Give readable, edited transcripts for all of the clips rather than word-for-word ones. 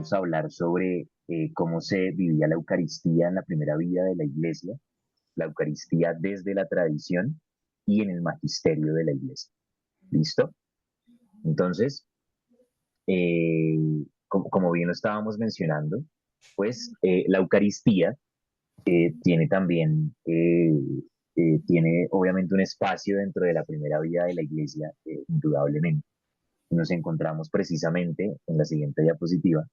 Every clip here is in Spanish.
vamos a hablar sobre cómo se vivía la Eucaristía en la primera vida de la Iglesia, la Eucaristía desde la tradición y en el magisterio de la Iglesia. ¿Listo? Entonces, eh, como bien lo estábamos mencionando, pues la Eucaristía tiene también, tiene obviamente un espacio dentro de la primera vida de la Iglesia, indudablemente. Nos encontramos precisamente en la siguiente diapositiva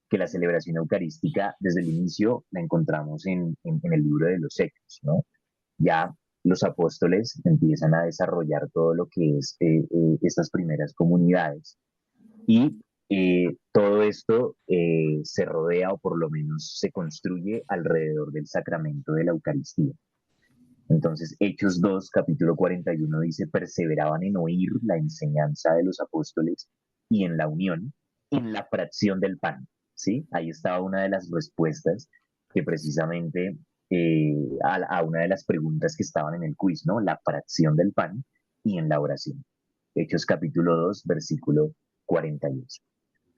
que la celebración eucarística desde el inicio la encontramos en el libro de los Hechos, ¿no? Ya los apóstoles empiezan a desarrollar todo lo que es estas primeras comunidades y todo esto se rodea o por lo menos se construye alrededor del sacramento de la Eucaristía. Entonces, Hechos 2 capítulo 41 dice, perseveraban en oír la enseñanza de los apóstoles y en la unión, en la fracción del pan. ¿Sí? Ahí estaba una de las respuestas que precisamente a una de las preguntas que estaban en el quiz, ¿no? La fracción del pan y en la oración. Hechos capítulo 2 versículo 48.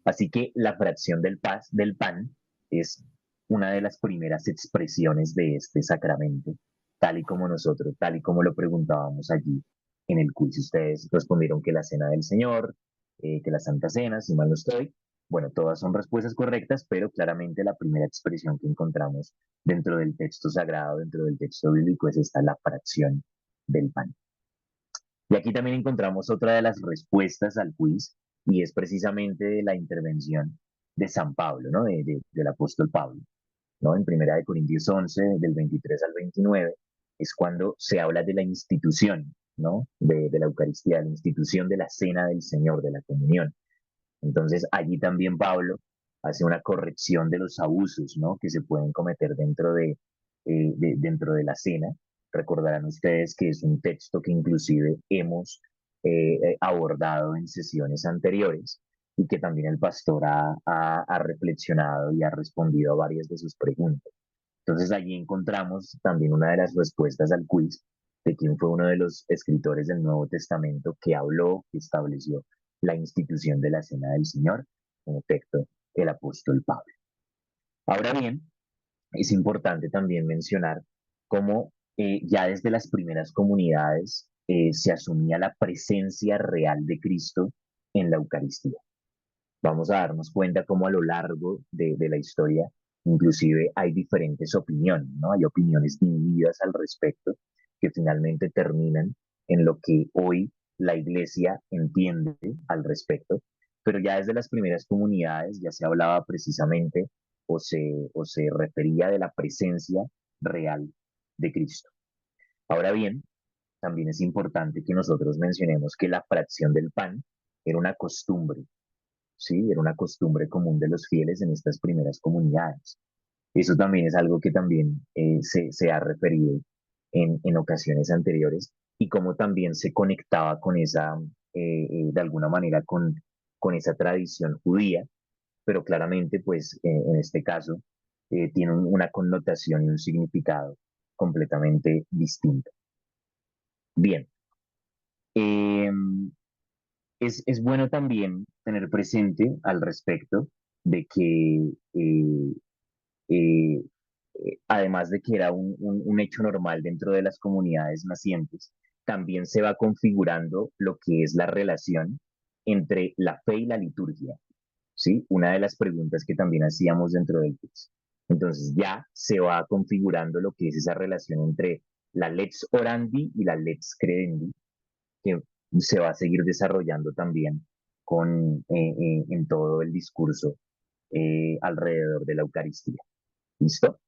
Así que la fracción del pan es una de las primeras expresiones de este sacramento, tal y como nosotros, tal y como lo preguntábamos allí en el quiz. Ustedes respondieron que la cena del Señor, que la Santa Cena, si mal no estoy. Bueno, todas son respuestas correctas, pero claramente la primera expresión que encontramos dentro del texto sagrado, dentro del texto bíblico, es esta, la fracción del pan. Y aquí también encontramos otra de las respuestas al quiz, y es precisamente la intervención de San Pablo, ¿no? Del apóstol Pablo, ¿no? En Primera de Corintios 11, del 23 al 29, es cuando se habla de la institución, ¿no? De la Eucaristía, la institución de la cena del Señor, de la comunión. Entonces, allí también Pablo hace una corrección de los abusos, ¿no? Que se pueden cometer dentro de la cena. Recordarán ustedes que es un texto que inclusive hemos abordado en sesiones anteriores y que también el pastor ha reflexionado y ha respondido a varias de sus preguntas. Entonces allí encontramos también una de las respuestas al quiz de quién fue uno de los escritores del Nuevo Testamento que habló, que estableció la institución de la Cena del Señor, en efecto, el apóstol Pablo. Ahora bien, es importante también mencionar cómo ya desde las primeras comunidades se asumía la presencia real de Cristo en la Eucaristía. Vamos a darnos cuenta cómo a lo largo de la historia inclusive hay diferentes opiniones, ¿no? Hay opiniones divididas al respecto que finalmente terminan en lo que hoy la iglesia entiende al respecto, pero ya desde las primeras comunidades ya se hablaba precisamente o se refería de la presencia real de Cristo. Ahora bien, también es importante que nosotros mencionemos que la fracción del pan era una costumbre, ¿sí? Era una costumbre común de los fieles en estas primeras comunidades. Eso también es algo que también se ha referido en ocasiones anteriores y cómo también se conectaba con esa, de alguna manera, con esa tradición judía, pero claramente, pues, en este caso, tiene una connotación y un significado completamente distinto. Bien, eh, es bueno también tener presente al respecto de que eh, además de que era un hecho normal dentro de las comunidades nacientes, también se va configurando lo que es la relación entre la fe y la liturgia, ¿sí? Una de las preguntas que también hacíamos dentro del quiz. Entonces ya se va configurando lo que es esa relación entre la lex orandi y la lex credendi, que se va a seguir desarrollando también en todo el discurso alrededor de la Eucaristía. ¿Listo?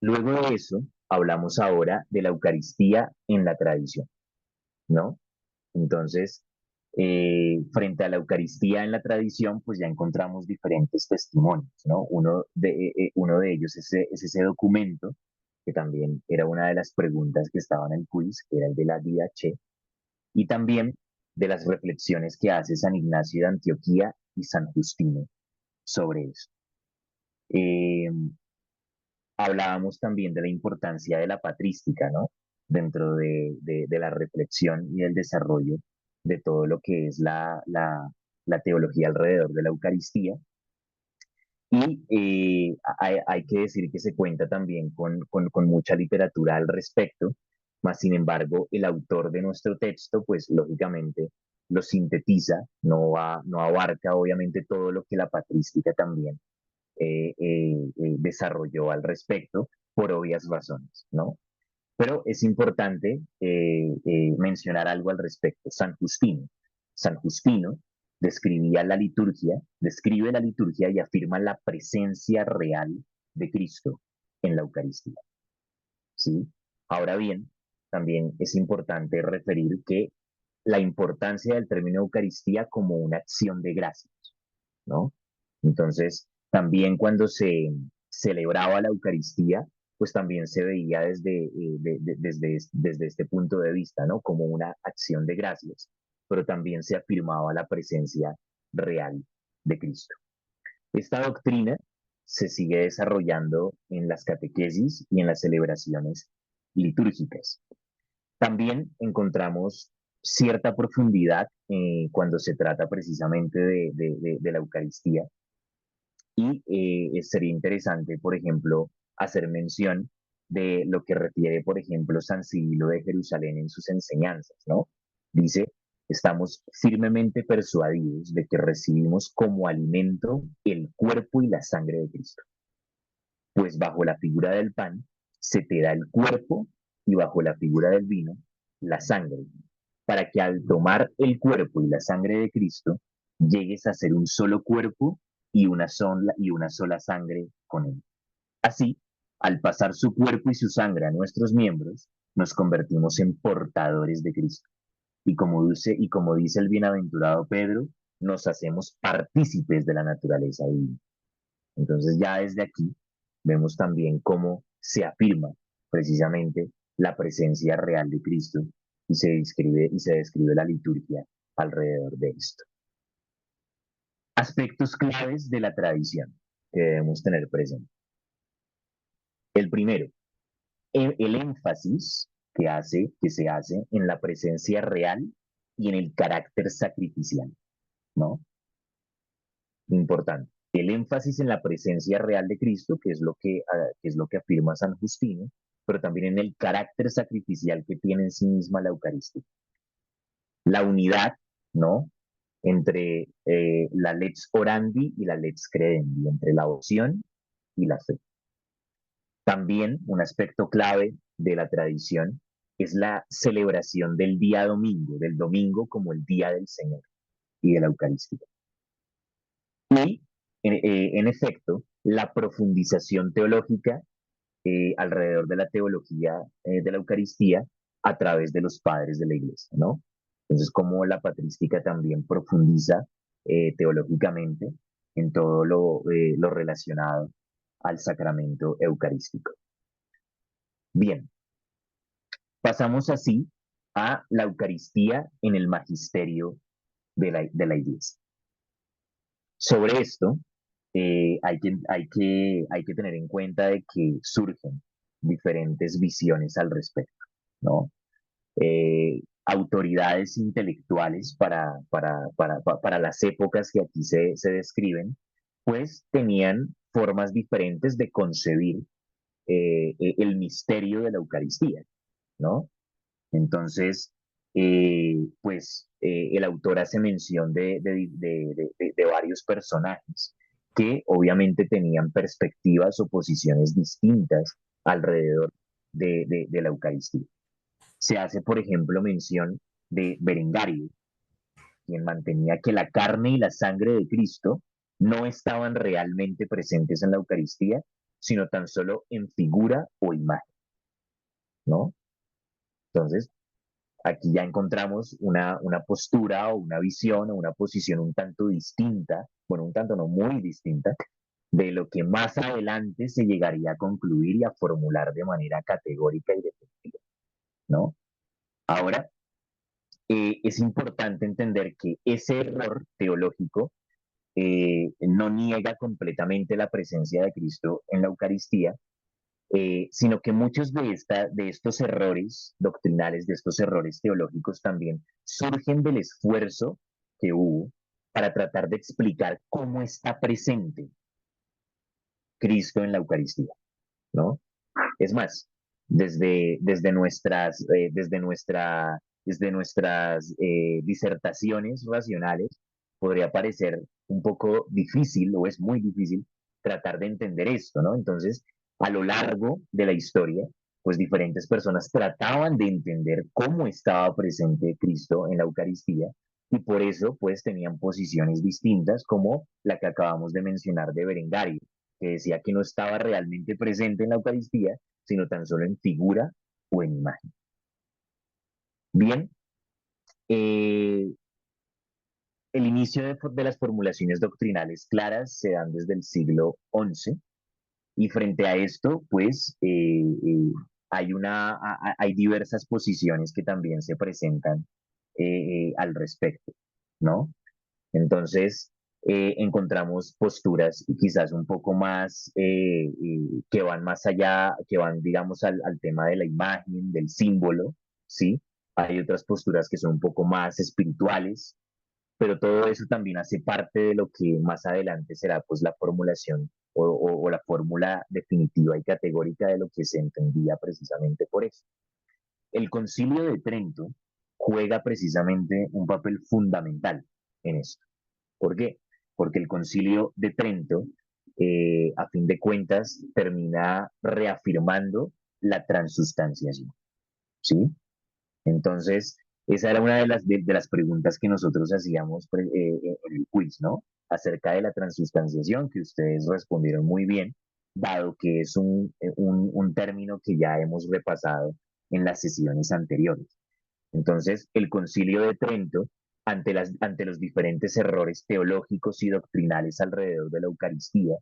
Luego de eso, hablamos ahora de la Eucaristía en la tradición, ¿no? Entonces, frente a la Eucaristía en la tradición, pues ya encontramos diferentes testimonios, ¿no? Uno de ellos es ese documento, que también era una de las preguntas que estaban en el quiz, que era el de la Didache, y también de las reflexiones que hace San Ignacio de Antioquía y San Justino sobre eso. Eh, Hablábamos también de la importancia de la patrística, ¿no? Dentro de la reflexión y el desarrollo de todo lo que es la teología alrededor de la Eucaristía. Y hay que decir que se cuenta también con mucha literatura al respecto, mas sin embargo el autor de nuestro texto, pues lógicamente lo sintetiza, no abarca obviamente todo lo que la patrística también desarrolló al respecto, por obvias razones, ¿no? Pero es importante mencionar algo al respecto. San Justino describe la liturgia y afirma la presencia real de Cristo en la Eucaristía. ¿Sí? Ahora bien, también es importante referir que la importancia del término Eucaristía como una acción de gracias, ¿no? Entonces, también cuando se celebraba la Eucaristía, pues también se veía desde este punto de vista, ¿no? Como una acción de gracias, pero también se afirmaba la presencia real de Cristo. Esta doctrina se sigue desarrollando en las catequesis y en las celebraciones litúrgicas. También encontramos cierta profundidad cuando se trata precisamente de la Eucaristía y sería interesante, por ejemplo, hacer mención de lo que refiere, por ejemplo, San Cirilo de Jerusalén en sus enseñanzas, ¿no? Dice, estamos firmemente persuadidos de que recibimos como alimento el cuerpo y la sangre de Cristo, pues bajo la figura del pan se te da el cuerpo y bajo la figura del vino la sangre, para que al tomar el cuerpo y la sangre de Cristo llegues a ser un solo cuerpo y una sola sangre con él. Así, al pasar su cuerpo y su sangre a nuestros miembros, nos convertimos en portadores de Cristo. Y como dice el bienaventurado Pedro, nos hacemos partícipes de la naturaleza divina. Entonces ya desde aquí vemos también cómo se afirma precisamente la presencia real de Cristo y se describe la liturgia alrededor de esto. Aspectos claves de la tradición que debemos tener presente. El primero, el énfasis que se hace en la presencia real y en el carácter sacrificial, ¿no? Importante. El énfasis en la presencia real de Cristo, que es lo que afirma San Justino, pero también en el carácter sacrificial que tiene en sí misma la Eucaristía. La unidad, ¿no? Entre la lex orandi y la lex credendi, entre la opción y la fe. También un aspecto clave de la tradición es la celebración del día domingo, del domingo como el día del Señor y de la Eucaristía. Y, en efecto, la profundización teológica alrededor de la teología de la Eucaristía a través de los padres de la Iglesia, ¿no? Entonces, como la patrística también profundiza teológicamente en todo lo relacionado al sacramento eucarístico. Bien, pasamos así a la Eucaristía en el magisterio de la Iglesia. Sobre esto, hay que tener en cuenta de que surgen diferentes visiones al respecto, ¿no? Autoridades intelectuales para las épocas que aquí se describen, pues tenían formas diferentes de concebir el misterio de la Eucaristía, ¿no? Entonces, el autor hace mención de varios personajes que obviamente tenían perspectivas o posiciones distintas alrededor de la Eucaristía. Se hace, por ejemplo, mención de Berengario, quien mantenía que la carne y la sangre de Cristo no estaban realmente presentes en la Eucaristía, sino tan solo en figura o imagen, ¿no? Entonces, aquí ya encontramos una postura o una visión o una posición un tanto distinta, bueno, un tanto no muy distinta, de lo que más adelante se llegaría a concluir y a formular de manera categórica y definitiva, ¿no? Ahora, es importante entender que ese error teológico no niega completamente la presencia de Cristo en la Eucaristía, sino que muchos de estos errores doctrinales, de estos errores teológicos también surgen del esfuerzo que hubo para tratar de explicar cómo está presente Cristo en la Eucaristía, ¿no? Es más, desde nuestras disertaciones racionales, podría parecer un poco difícil, o es muy difícil, tratar de entender esto, ¿no? Entonces, a lo largo de la historia, pues diferentes personas trataban de entender cómo estaba presente Cristo en la Eucaristía, y por eso, pues, tenían posiciones distintas, como la que acabamos de mencionar de Berengario, que decía que no estaba realmente presente en la Eucaristía, sino tan solo en figura o en imagen. Bien, eh, el inicio de las formulaciones doctrinales claras se dan desde el siglo XI, y frente a esto, pues, hay diversas posiciones que también se presentan al respecto, ¿no? Entonces, encontramos posturas quizás un poco más que van más allá, que van, digamos, al tema de la imagen, del símbolo, ¿sí? Hay otras posturas que son un poco más espirituales, pero todo eso también hace parte de lo que más adelante será, pues, la formulación o la fórmula definitiva y categórica de lo que se entendía precisamente por eso. El Concilio de Trento juega precisamente un papel fundamental en esto. ¿Por qué? Porque el Concilio de Trento, a fin de cuentas, termina reafirmando la transustanciación, ¿sí? Entonces, esa era una de las preguntas que nosotros hacíamos en el quiz, ¿no? Acerca de la transustanciación, que ustedes respondieron muy bien, dado que es un término que ya hemos repasado en las sesiones anteriores. Entonces, el Concilio de Trento, ante los diferentes errores teológicos y doctrinales alrededor de la Eucaristía,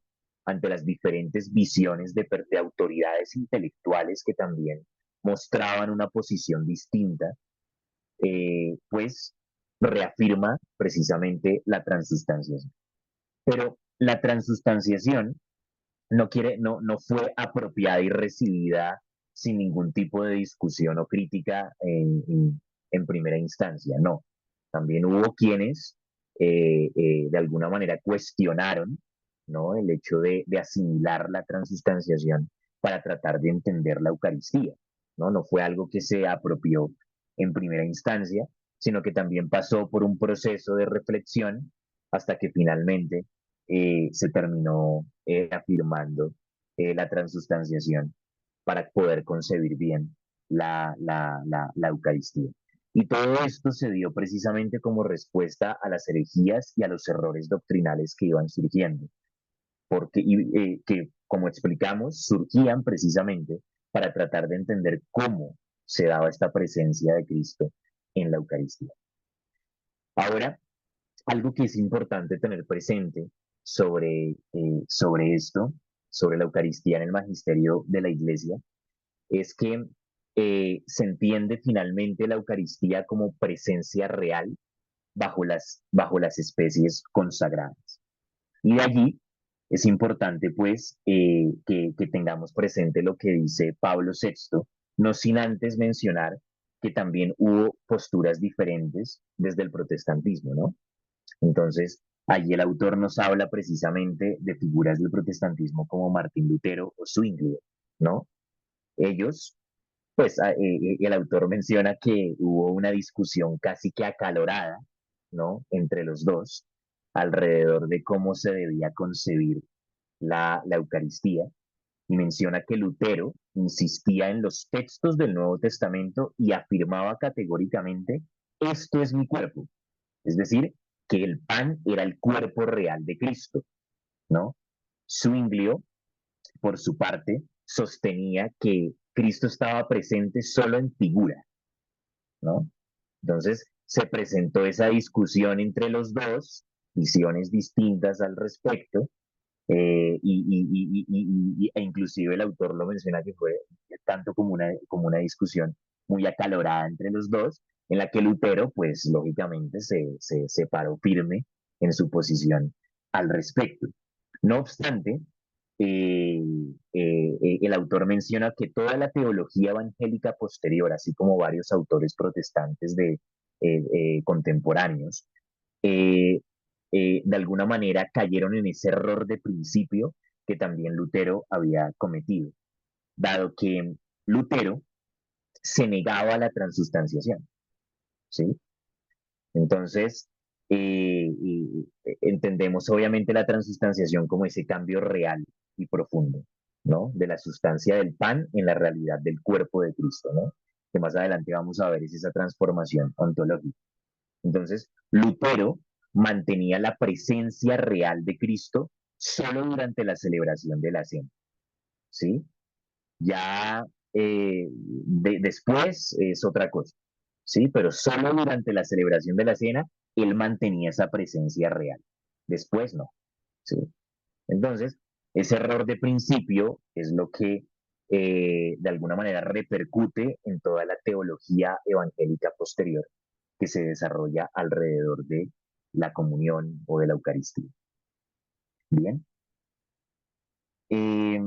ante las diferentes visiones de autoridades intelectuales que también mostraban una posición distinta, pues reafirma precisamente la transustanciación. Pero la transustanciación no fue apropiada y recibida sin ningún tipo de discusión o crítica en primera instancia, no. También hubo quienes de alguna manera cuestionaron, ¿no? El hecho de asimilar la transustanciación para tratar de entender la Eucaristía, ¿no? No fue algo que se apropió en primera instancia, sino que también pasó por un proceso de reflexión hasta que finalmente se terminó afirmando la transustanciación para poder concebir bien la Eucaristía. Y todo esto se dio precisamente como respuesta a las herejías y a los errores doctrinales que iban surgiendo, que, como explicamos, surgían precisamente para tratar de entender cómo se daba esta presencia de Cristo en la Eucaristía. Ahora, algo que es importante tener presente sobre esto, sobre la Eucaristía en el magisterio de la Iglesia, es que se entiende finalmente la Eucaristía como presencia real bajo las especies consagradas. Y de allí es importante, pues, que tengamos presente lo que dice Pablo VI, no sin antes mencionar que también hubo posturas diferentes desde el protestantismo, ¿no? Entonces, allí el autor nos habla precisamente de figuras del protestantismo como Martín Lutero o Zwingli, ¿no? Ellos, pues, el autor menciona que hubo una discusión casi que acalorada, ¿no? Entre los dos, alrededor de cómo se debía concebir la Eucaristía, y menciona que Lutero insistía en los textos del Nuevo Testamento y afirmaba categóricamente, esto es mi cuerpo, es decir, que el pan era el cuerpo real de Cristo, ¿no? Zwinglio, por su parte, sostenía que Cristo estaba presente solo en figura, ¿no? Entonces se presentó esa discusión entre los dos, visiones distintas al respecto, e inclusive el autor lo menciona que fue tanto como una discusión muy acalorada entre los dos, en la que Lutero, pues lógicamente se paró firme en su posición al respecto. No obstante, eh, el autor menciona que toda la teología evangélica posterior, así como varios autores protestantes contemporáneos, eh, de alguna manera cayeron en ese error de principio que también Lutero había cometido, dado que Lutero se negaba a la transustanciación, ¿sí? Entonces, entendemos obviamente la transustanciación como ese cambio real y profundo, ¿no? De la sustancia del pan en la realidad del cuerpo de Cristo, ¿no? Que más adelante vamos a ver es esa transformación ontológica. Entonces, Lutero mantenía la presencia real de Cristo solo durante la celebración de la cena, ¿sí? Ya después es otra cosa, ¿sí? Pero solo durante la celebración de la cena él mantenía esa presencia real. Después no, ¿sí? Entonces, ese error de principio es lo que de alguna manera repercute en toda la teología evangélica posterior que se desarrolla alrededor de la comunión o de la Eucaristía. Bien. Eh,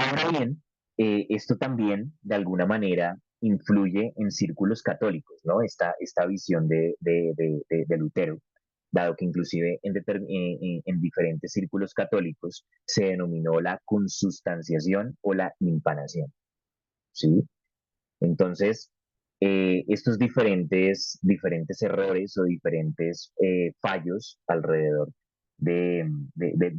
Ahora bien, esto también de alguna manera influye en círculos católicos, ¿no? Esta visión de Lutero, dado que inclusive en diferentes círculos católicos se denominó la consustanciación o la impanación, ¿sí? Entonces, estos diferentes errores o diferentes fallos alrededor de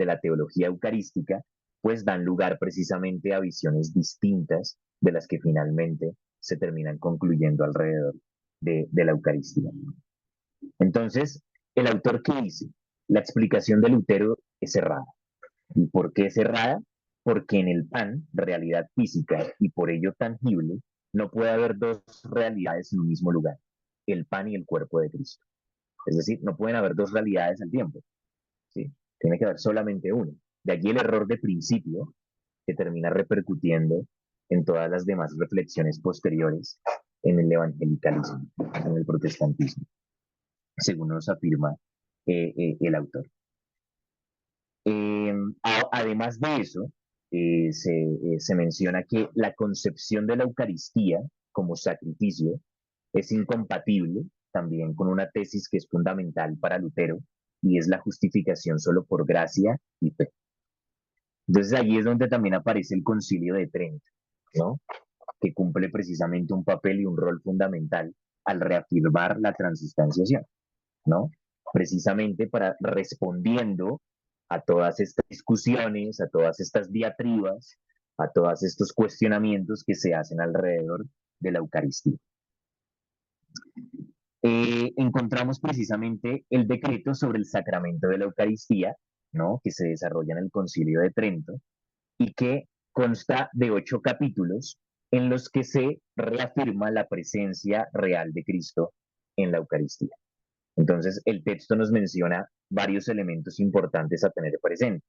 la teología eucarística, pues dan lugar precisamente a visiones distintas de las que finalmente se terminan concluyendo alrededor de la Eucaristía. Entonces, el autor que dice, la explicación de Lutero es errada. ¿Y por qué es errada? Porque en el pan, realidad física y por ello tangible, no puede haber dos realidades en un mismo lugar, el pan y el cuerpo de Cristo. Es decir, no pueden haber dos realidades al tiempo, ¿sí? Tiene que haber solamente una. De allí el error de principio que termina repercutiendo en todas las demás reflexiones posteriores en el evangelicalismo, en el protestantismo, según nos afirma el autor. Eh, Además de eso, se menciona que la concepción de la Eucaristía como sacrificio es incompatible también con una tesis que es fundamental para Lutero y es la justificación solo por gracia y fe. Entonces allí es donde también aparece el Concilio de Trento, ¿no? Que cumple precisamente un papel y un rol fundamental al reafirmar la transustanciación, ¿no? Precisamente para respondiendo a todas estas discusiones, a todas estas diatribas, a todos estos cuestionamientos que se hacen alrededor de la Eucaristía. Encontramos precisamente el decreto sobre el sacramento de la Eucaristía, ¿no? Que se desarrolla en el Concilio de Trento y que consta de 8 capítulos en los que se reafirma la presencia real de Cristo en la Eucaristía. Entonces, el texto nos menciona varios elementos importantes a tener presente.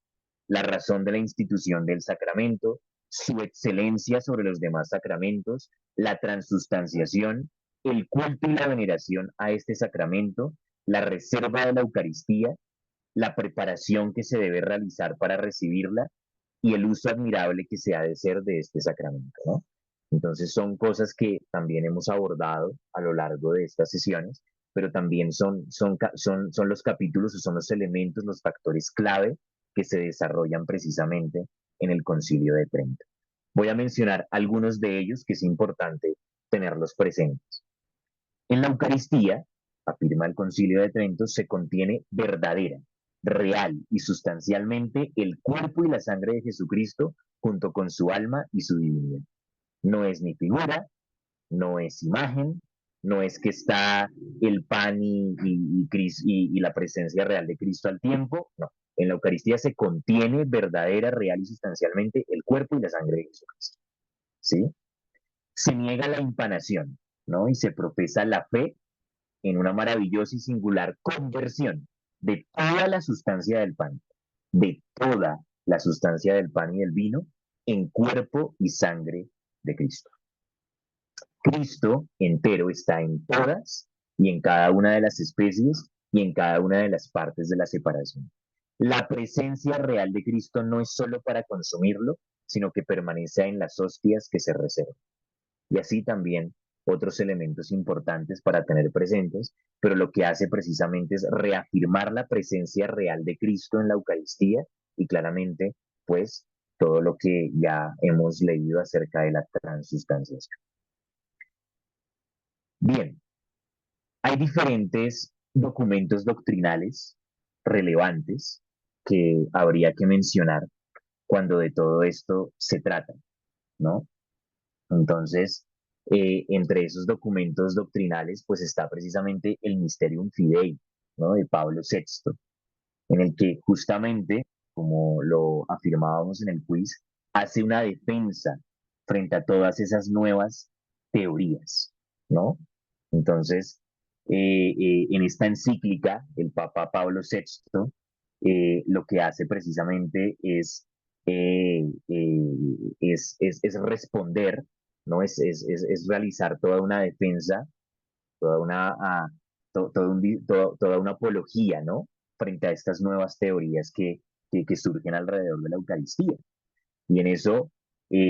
La razón de la institución del sacramento, su excelencia sobre los demás sacramentos, la transustanciación, el culto y la veneración a este sacramento, la reserva de la Eucaristía, la preparación que se debe realizar para recibirla y el uso admirable que se ha de hacer de este sacramento, ¿no? Entonces son cosas que también hemos abordado a lo largo de estas sesiones, pero también son los capítulos o son los elementos, los factores clave que se desarrollan precisamente en el Concilio de Trento. Voy a mencionar algunos de ellos que es importante tenerlos presentes. En la Eucaristía, afirma el Concilio de Trento, se contiene verdadera, real y sustancialmente el cuerpo y la sangre de Jesucristo junto con su alma y su divinidad. No es ni figura, no es imagen, no es que está el pan y la presencia real de Cristo al tiempo, no. En la Eucaristía se contiene verdadera, real y sustancialmente el cuerpo y la sangre de Jesucristo. ¿Sí? Se niega la impanación, ¿no? Y se profesa la fe en una maravillosa y singular conversión de toda la sustancia del pan, de toda la sustancia del pan y del vino, en cuerpo y sangre de Cristo. Cristo entero está en todas y en cada una de las especies y en cada una de las partes de la separación. La presencia real de Cristo no es solo para consumirlo, sino que permanece en las hostias que se reservan. Y así también otros elementos importantes para tener presentes, pero lo que hace precisamente es reafirmar la presencia real de Cristo en la Eucaristía y claramente, pues, todo lo que ya hemos leído acerca de la transustanciación. Bien, hay diferentes documentos doctrinales relevantes que habría que mencionar cuando de todo esto se trata, ¿no? Entonces, entre esos documentos doctrinales, pues está precisamente el Mysterium Fidei, ¿no? De Pablo VI, en el que justamente, como lo afirmábamos en el quiz, hace una defensa frente a todas esas nuevas teorías, ¿no? Entonces, en esta encíclica, el Papa Pablo VI lo que hace precisamente eh, eh, es responder, ¿no? Es realizar toda una defensa, toda una, toda una apología, ¿no? Frente a estas nuevas teorías que surgen alrededor de la Eucaristía. Y en eso,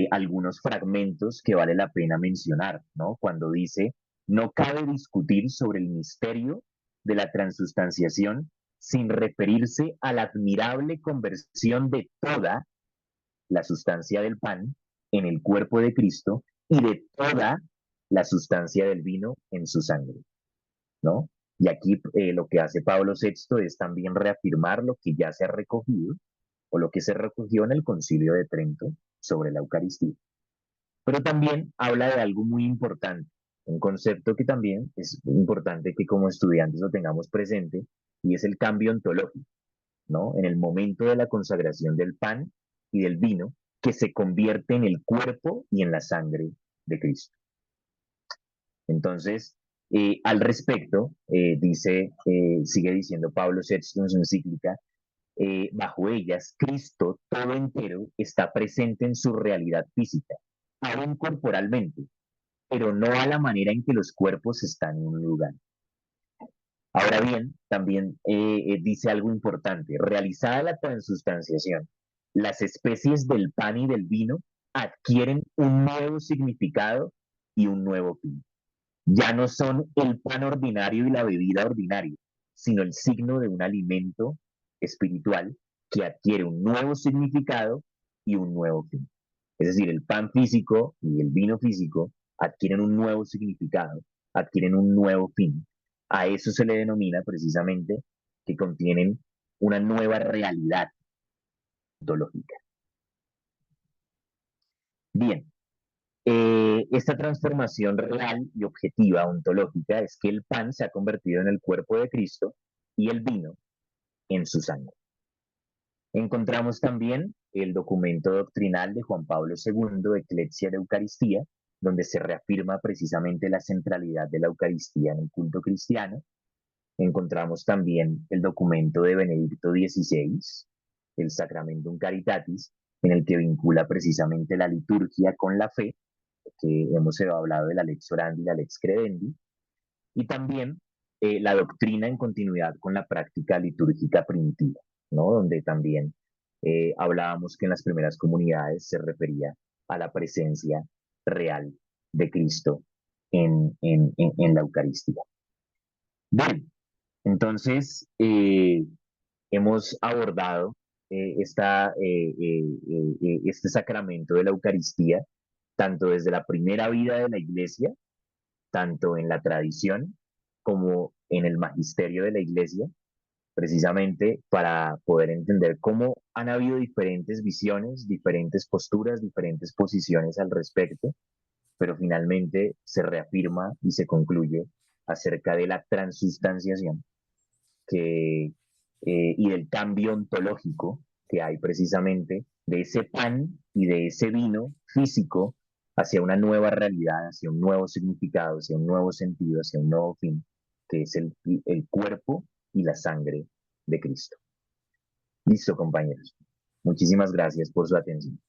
algunos fragmentos que vale la pena mencionar, ¿no? Cuando dice, no cabe discutir sobre el misterio de la transustanciación sin referirse a la admirable conversión de toda la sustancia del pan en el cuerpo de Cristo y de toda la sustancia del vino en su sangre, ¿no? Y aquí lo que hace Pablo VI es también reafirmar lo que ya se ha recogido o lo que se recogió en el Concilio de Trento sobre la Eucaristía. Pero también habla de algo muy importante, un concepto que también es importante que como estudiantes lo tengamos presente, y es el cambio ontológico, ¿no? En el momento de la consagración del pan y del vino, que se convierte en el cuerpo y en la sangre de Cristo. Entonces, al respecto, sigue diciendo Pablo VI en su encíclica, bajo ellas, Cristo todo entero está presente en su realidad física, aún corporalmente, pero no a la manera en que los cuerpos están en un lugar. Ahora bien, también dice algo importante. Realizada la transustanciación, las especies del pan y del vino adquieren un nuevo significado y un nuevo fin. Ya no son el pan ordinario y la bebida ordinaria, sino el signo de un alimento espiritual que adquiere un nuevo significado y un nuevo fin. Es decir, el pan físico y el vino físico adquieren un nuevo significado, adquieren un nuevo fin. A eso se le denomina precisamente que contienen una nueva realidad ontológica. Bien, esta transformación real y objetiva ontológica es que el pan se ha convertido en el cuerpo de Cristo y el vino en su sangre. Encontramos también el documento doctrinal de Juan Pablo II, Eclesia de Eucaristía, donde se reafirma precisamente la centralidad de la Eucaristía en el culto cristiano. Encontramos también el documento de Benedicto XVI, el Sacramentum Caritatis, en el que vincula precisamente la liturgia con la fe, que hemos hablado de la lex orandi y la lex credendi, y también la doctrina en continuidad con la práctica litúrgica primitiva, ¿no? Donde también hablábamos que en las primeras comunidades se refería a la presencia real de Cristo en la Eucaristía. Bien, entonces hemos abordado este sacramento de la Eucaristía, tanto desde la primera vida de la Iglesia, tanto en la tradición como en el magisterio de la Iglesia, precisamente para poder entender cómo han habido diferentes visiones, diferentes posturas, diferentes posiciones al respecto, pero finalmente se reafirma y se concluye acerca de la transustanciación y del cambio ontológico que hay precisamente de ese pan y de ese vino físico hacia una nueva realidad, hacia un nuevo significado, hacia un nuevo sentido, hacia un nuevo fin, que es el cuerpo y la sangre de Cristo. Listo, compañeros. Muchísimas gracias por su atención.